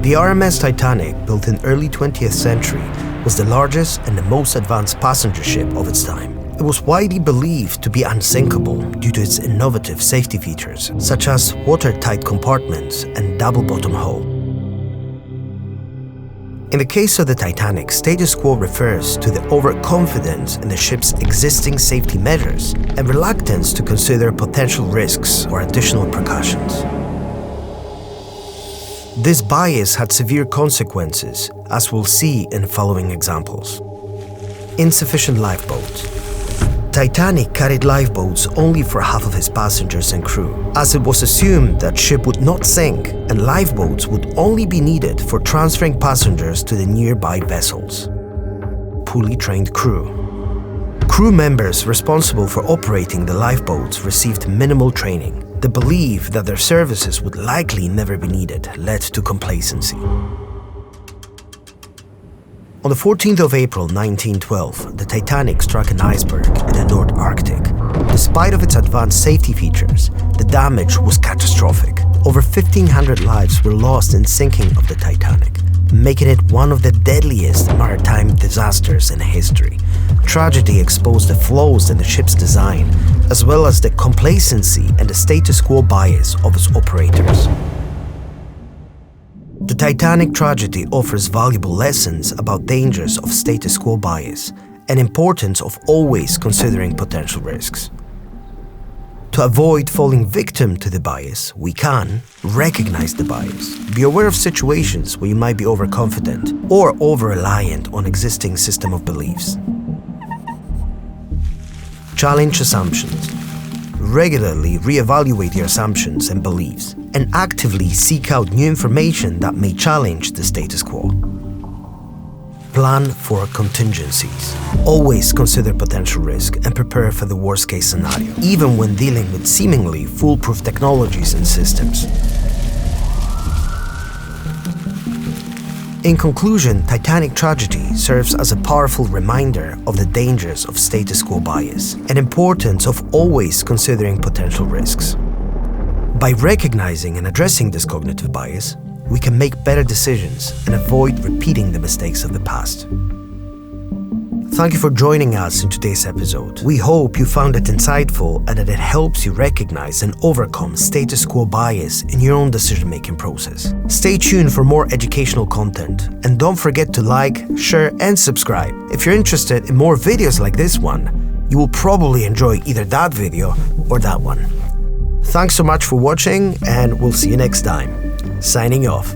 The RMS Titanic, built in early 20th century, was the largest and the most advanced passenger ship of its time. It was widely believed to be unsinkable due to its innovative safety features, such as watertight compartments and double-bottom hull. In the case of the Titanic, status quo refers to the overconfidence in the ship's existing safety measures and reluctance to consider potential risks or additional precautions. This bias had severe consequences, as we'll see in the following examples. Insufficient lifeboat. Titanic carried lifeboats only for half of its passengers and crew, as it was assumed that ship would not sink and lifeboats would only be needed for transferring passengers to the nearby vessels. Poorly trained crew. Crew members responsible for operating the lifeboats received minimal training. The belief that their services would likely never be needed led to complacency. On the 14th of April 1912, the Titanic struck an iceberg in the North Arctic. Despite of its advanced safety features, the damage was catastrophic. Over 1,500 lives were lost in sinking of the Titanic, making it one of the deadliest maritime disasters in history. Tragedy exposed the flaws in the ship's design, as well as the complacency and the status quo bias of its operators. The Titanic tragedy offers valuable lessons about dangers of status quo bias and importance of always considering potential risks. To avoid falling victim to the bias, we can recognize the bias, be aware of situations where you might be overconfident or over-reliant on existing system of beliefs. Challenge assumptions. Regularly reevaluate your assumptions and beliefs, and actively seek out new information that may challenge the status quo. Plan for contingencies. Always consider potential risk and prepare for the worst-case scenario, even when dealing with seemingly foolproof technologies and systems. In conclusion, Titanic tragedy serves as a powerful reminder of the dangers of status quo bias and importance of always considering potential risks. By recognizing and addressing this cognitive bias, we can make better decisions and avoid repeating the mistakes of the past. Thank you for joining us in today's episode. We hope you found it insightful and that it helps you recognize and overcome status quo bias in your own decision-making process. Stay tuned for more educational content, and don't forget to like, share, and subscribe. If you're interested in more videos like this one, you will probably enjoy either that video or that one. Thanks so much for watching, and we'll see you next time. Signing off.